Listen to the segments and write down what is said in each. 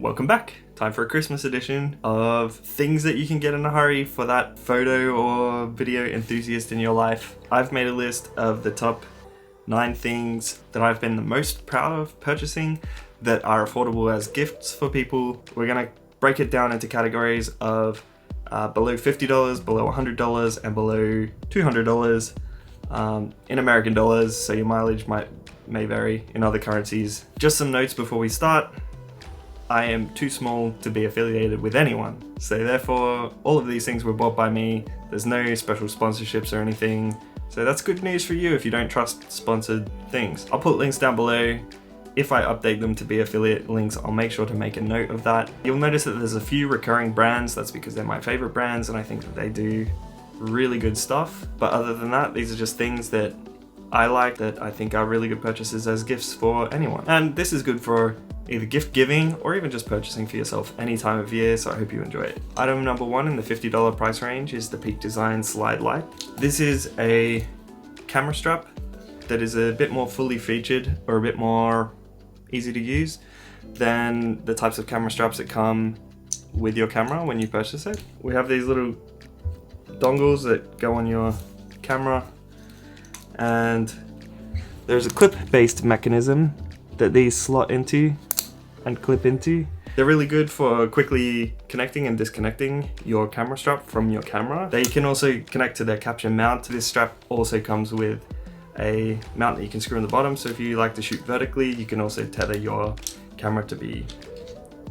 Welcome back. Time for a Christmas edition of things that you can get in a hurry for that photo or video enthusiast in your life. I've made a list of the top 9 things that I've been the most proud of purchasing that are affordable as gifts for people. We're gonna break it down into categories of below $50, below $100, and below $200 in American dollars, so your mileage may vary in other currencies. Just some notes before we start. I am too small to be affiliated with anyone, so therefore all of these things were bought by me. There's no special sponsorships or anything, so that's good news for you if you don't trust sponsored things. I'll put links down below. If I update them to be affiliate links, I'll make sure to make a note of that. You'll notice that there's a few recurring brands. That's because they're my favorite brands and I think that they do really good stuff. But other than that, these are just things that I like that I think are really good purchases as gifts for anyone. And this is good for either gift giving or even just purchasing for yourself any time of year, so I hope you enjoy it. Item number 1 in the $50 price range is the Peak Design Slide Lite. This is a camera strap that is a bit more fully featured or a bit more easy to use than the types of camera straps that come with your camera when you purchase it. We have these little dongles that go on your camera, and there's a clip-based mechanism that these slot into and clip into. They're really good for quickly connecting and disconnecting your camera strap from your camera. They can also connect to their capture mount. This strap also comes with a mount that you can screw in the bottom, so if you like to shoot vertically, you can also tether your camera to be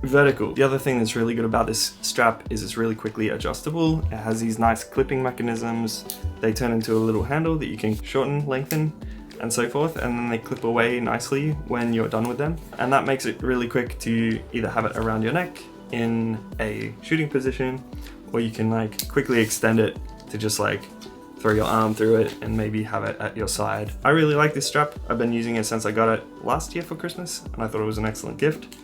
vertical. The other thing that's really good about this strap is it's really quickly adjustable. It has these nice clipping mechanisms. They turn into a little handle that you can shorten, lengthen, and so forth, and then they clip away nicely when you're done with them. And that makes it really quick to either have it around your neck in a shooting position, or you can like quickly extend it to just like throw your arm through it and maybe have it at your side. I really like this strap. I've been using it since I got it last year for Christmas, and I thought it was an excellent gift.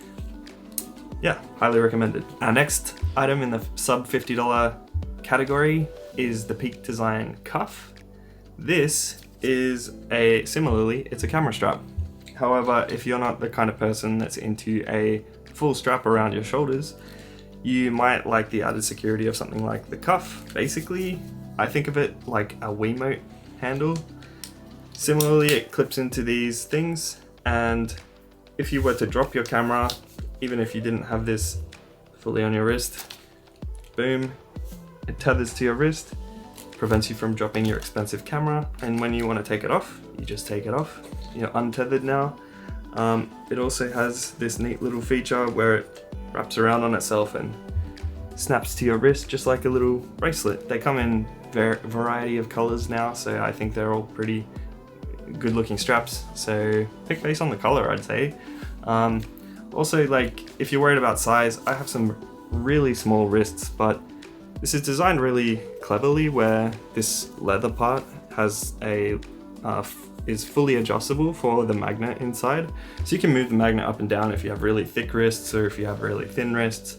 Yeah, highly recommended. Our next item in the sub $50 category is the Peak Design Cuff. This is similarly, it's a camera strap. However, if you're not the kind of person that's into a full strap around your shoulders, you might like the added security of something like the cuff. Basically, I think of it like a Wiimote handle. Similarly, it clips into these things, and if you were to drop your camera, even if you didn't have this fully on your wrist, boom, it tethers to your wrist, prevents you from dropping your expensive camera, and when you want to take it off, you just take it off. You're untethered now. It also has this neat little feature where it wraps around on itself and snaps to your wrist just like a little bracelet. They come in variety of colors now, so I think they're all pretty good looking straps, so pick based on the color, I'd say. Also, like, if you're worried about size, I have some really small wrists, but this is designed really cleverly where this leather part has is fully adjustable for the magnet inside. So you can move the magnet up and down if you have really thick wrists or if you have really thin wrists.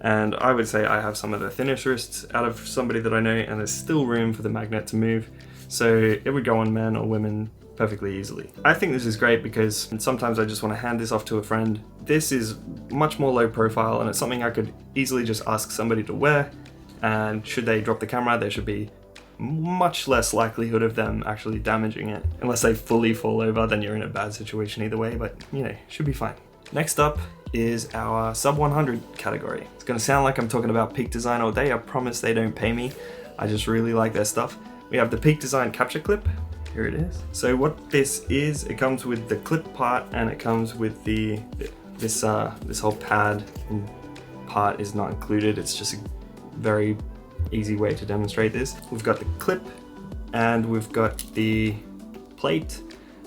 And I would say I have some of the thinnest wrists out of somebody that I know, and there's still room for the magnet to move. So it would go on men or women perfectly easily. I think this is great because sometimes I just want to hand this off to a friend. This is much more low profile, and it's something I could easily just ask somebody to wear, and should they drop the camera, there should be much less likelihood of them actually damaging it. Unless they fully fall over, then you're in a bad situation either way, but you know, should be fine. Next up is our sub 100 category. It's gonna sound like I'm talking about Peak Design all day. I promise they don't pay me. I just really like their stuff. We have the Peak Design capture clip. Here it is. So what this is, it comes with the clip part, and it comes with this whole pad part is not included. It's just a very easy way to demonstrate this. We've got the clip and we've got the plate,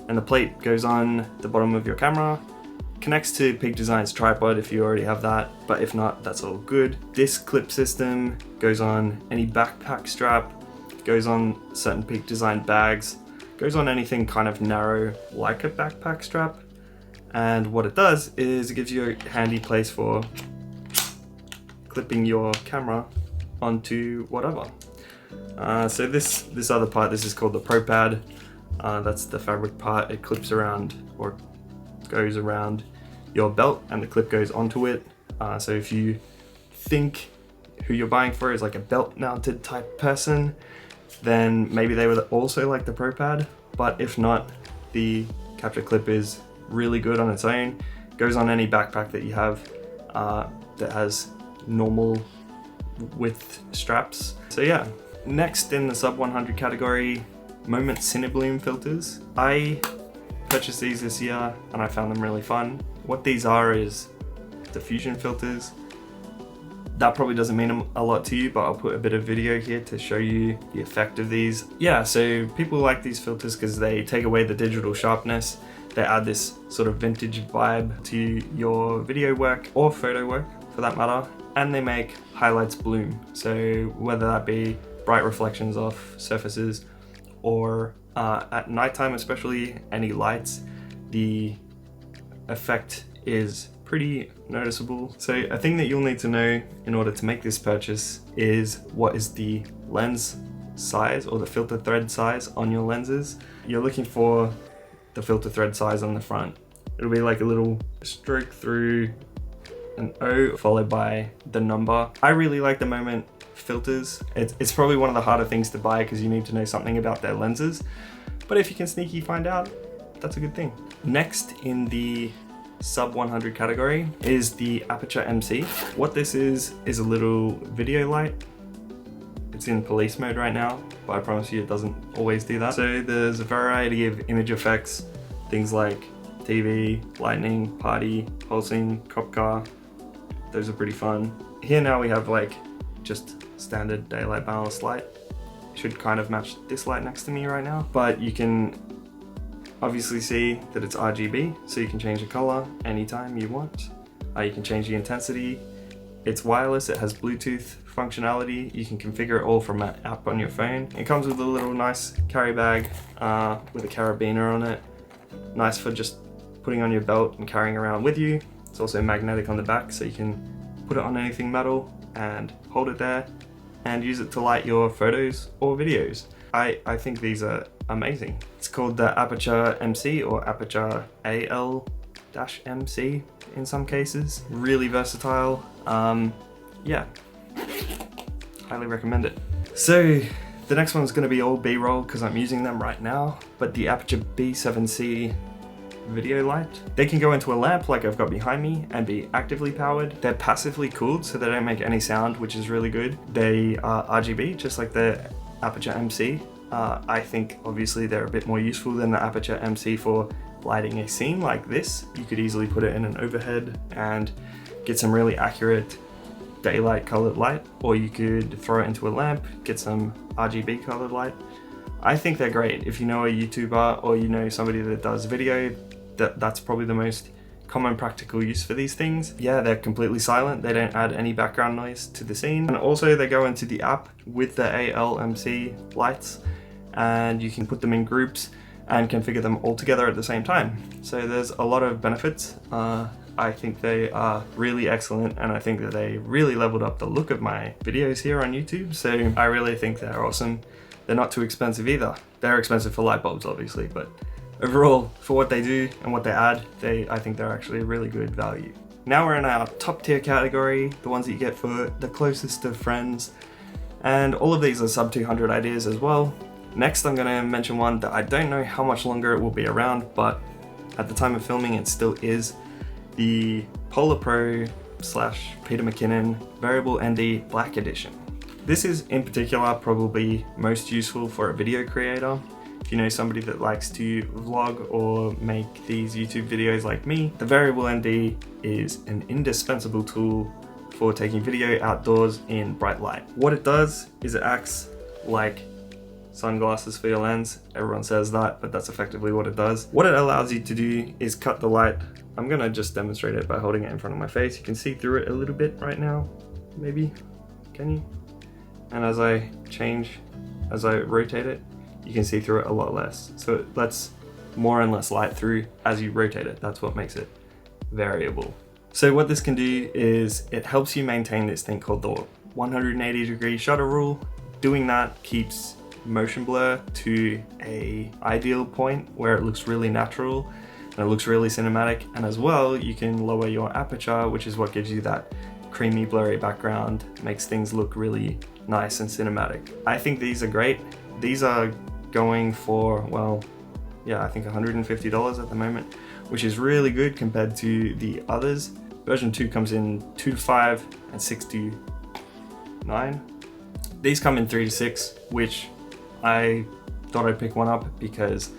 and the plate goes on the bottom of your camera, connects to Peak Design's tripod if you already have that, but if not, that's all good. This clip system goes on any backpack strap, goes on certain Peak Design bags, goes on anything kind of narrow like a backpack strap, and what it does is it gives you a handy place for clipping your camera onto whatever. So this other part, this is called the Pro Pad. That's the fabric part. It clips around or goes around your belt, and the clip goes onto it. So if you think who you're buying for is like a belt mounted type person, then maybe they would also like the Pro Pad. But if not, the capture clip is really good on its own. Goes on any backpack that you have that has normal width straps. So yeah, next in the sub 100 category, Moment Cinebloom filters. I purchased these this year and I found them really fun. What these are is diffusion filters. That probably doesn't mean a lot to you, but I'll put a bit of video here to show you the effect of these. Yeah, so people like these filters because they take away the digital sharpness. They add this sort of vintage vibe to your video work or photo work for that matter, and they make highlights bloom. So whether that be bright reflections off surfaces or at nighttime, especially any lights, the effect is pretty noticeable. So a thing that you'll need to know in order to make this purchase is what is the lens size or the filter thread size on your lenses. You're looking for the filter thread size on the front. It'll be like a little stroke through an O followed by the number. I really like the Moment filters. It's probably one of the harder things to buy because you need to know something about their lenses, but if you can sneaky find out, that's a good thing. Next in the sub 100 category is the Aputure MC. What this is a little video light. It's in police mode right now, but I promise you it doesn't always do that. So there's a variety of image effects, things like TV, lightning, party, pulsing, cop car. Those are pretty fun. Here now we have like just standard daylight balanced light. It should kind of match this light next to me right now, but you can obviously see that it's RGB, so you can change the color anytime you want. You can change the intensity. It's wireless, it has Bluetooth functionality. You can configure it all from an app on your phone. It comes with a little nice carry bag with a carabiner on it. Nice for just putting on your belt and carrying around with you. It's also magnetic on the back, so you can put it on anything metal and hold it there and use it to light your photos or videos. I think these are amazing. It's called the Aputure MC or Aputure AL-MC in some cases. Really versatile. Yeah, highly recommend it. So the next one's going to be all B-roll because I'm using them right now, but the Aputure B7C video light. They can go into a lamp like I've got behind me and be actively powered. They're passively cooled, so they don't make any sound, which is really good. They are RGB, just like the Aputure MC. I think obviously they're a bit more useful than the Aputure MC for lighting a scene like this. You could easily put it in an overhead and get some really accurate daylight colored light, or you could throw it into a lamp, get some RGB colored light. I think they're great. If you know a YouTuber or you know somebody that does video, that's probably the most common practical use for these things. Yeah, they're completely silent. They don't add any background noise to the scene. And also they go into the app with the AL-MC lights, and you can put them in groups and configure them all together at the same time. So there's a lot of benefits. I think they are really excellent, and I think that they really leveled up the look of my videos here on YouTube. So I really think they're awesome. They're not too expensive either. They're expensive for light bulbs, obviously, but overall, for what they do and what they add, I think they're actually a really good value. Now we're in our top tier category, the ones that you get for the closest of friends. And all of these are sub 200 ideas as well. Next, I'm gonna mention one that I don't know how much longer it will be around, but at the time of filming, it still is. The PolarPro / Peter McKinnon Variable ND Black Edition. This is in particular probably most useful for a video creator. If you know somebody that likes to vlog or make these YouTube videos like me, the Variable ND is an indispensable tool for taking video outdoors in bright light. What it does is it acts like sunglasses for your lens. Everyone says that, but that's effectively what it does. What it allows you to do is cut the light. I'm gonna just demonstrate it by holding it in front of my face. You can see through it a little bit right now, maybe, can you? And as I rotate it, you can see through it a lot less. So it lets more and less light through as you rotate it. That's what makes it variable. So what this can do is it helps you maintain this thing called the 180-degree shutter rule. Doing that keeps motion blur to an ideal point where it looks really natural. and it looks really cinematic. And as well, you can lower your aperture, which is what gives you that creamy, blurry background, makes things look really nice and cinematic. I think these are great. These are going for, well, yeah, I think $150 at the moment, which is really good compared to the others. Version 2 comes in 2 to 5 and 6 to 9. These come in 3 to 6, which I thought I'd pick one up because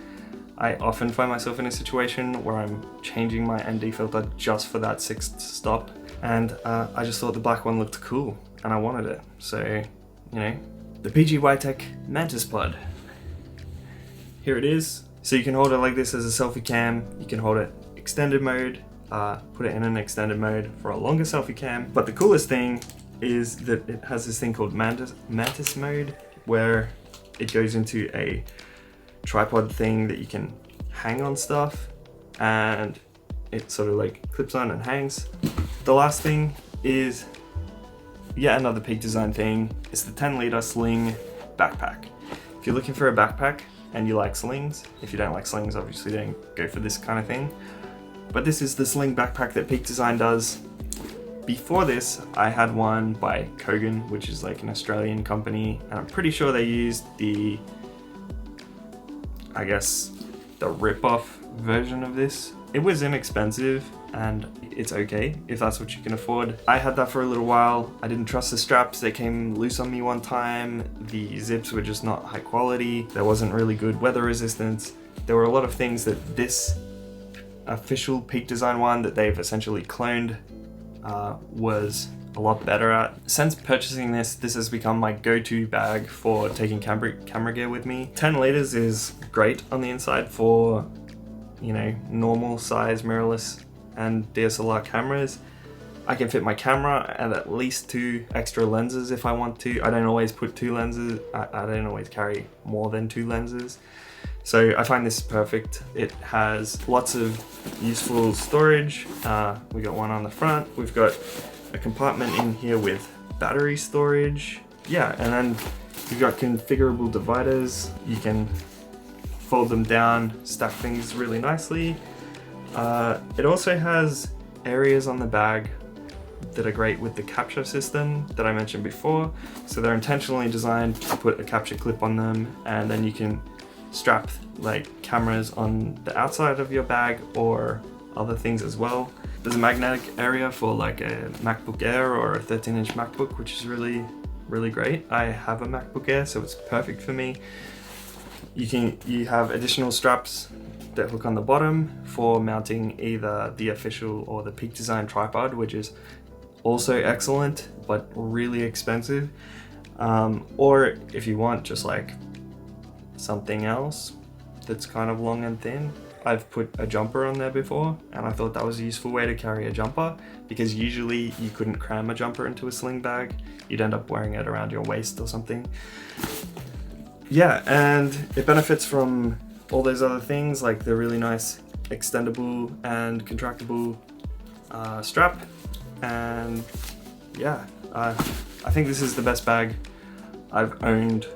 I often find myself in a situation where I'm changing my ND filter just for that 6th stop, and I just thought the black one looked cool and I wanted it. So, you know, the PGYTECH Mantis Pod. Here it is. So you can hold it like this as a selfie cam, you can hold it extended mode, put it in an extended mode for a longer selfie cam. But the coolest thing is that it has this thing called Mantis mode, where it goes into a tripod thing that you can hang on stuff, and it sort of like clips on and hangs. The last thing is yet another Peak Design thing. It's the 10-liter Sling backpack. If you're looking for a backpack and you like slings, if you don't like slings, obviously don't go for this kind of thing. But this is the Sling backpack that Peak Design does. Before this, I had one by Kogan, which is like an Australian company, and I'm pretty sure they used the, I guess, the rip-off version of this. It was inexpensive, and it's okay if that's what you can afford. I had that for a little while. I didn't trust the straps. They came loose on me one time. The zips were just not high quality. There wasn't really good weather resistance. There were a lot of things that this official Peak Design one that they've essentially cloned was a lot better at. Since purchasing this has become my go-to bag for taking camera gear with me. 10 liters is great on the inside for, you know, normal size mirrorless and DSLR cameras. I can fit my camera and at least 2 extra lenses if I want to. I don't always put 2 lenses. I don't always carry more than 2 lenses. So I find this perfect. It has lots of useful storage. We got one on the front. We've got a compartment in here with battery storage. Yeah, and then you've got configurable dividers. You can fold them down, stack things really nicely. It also has areas on the bag that are great with the capture system that I mentioned before. So they're intentionally designed to put a capture clip on them, and then you can strap like cameras on the outside of your bag or other things as well. There's a magnetic area for like a MacBook Air or a 13-inch MacBook, which is really, really great. I have a MacBook Air, so it's perfect for me. You have additional straps that hook on the bottom for mounting either the official or the Peak Design tripod, which is also excellent but really expensive. Or if you want just like something else that's kind of long and thin, I've put a jumper on there before, and I thought that was a useful way to carry a jumper, because usually you couldn't cram a jumper into a sling bag. You'd end up wearing it around your waist or something. Yeah, and it benefits from all those other things, like the really nice extendable and contractible strap. And yeah, I think this is the best bag I've owned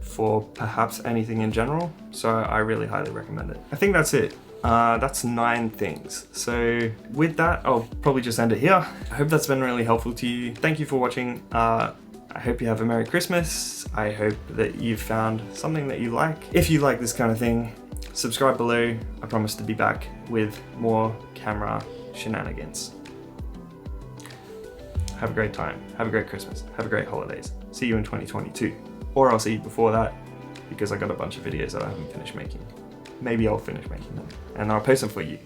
for perhaps anything in general, so I really highly recommend it. I think that's it. That's 9 things. So with that, I'll probably just end it here. I hope that's been really helpful to you. Thank you for watching. I hope you have a Merry Christmas. I hope that you've found something that you like. If you like this kind of thing, subscribe below. I promise to be back with more camera shenanigans. Have a great time. Have a great Christmas. Have a great holidays. See you in 2022. Or I'll see you before that, because I got a bunch of videos that I haven't finished making. Maybe I'll finish making them, and I'll post them for you,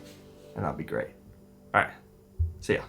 and that'll be great. Alright, see ya.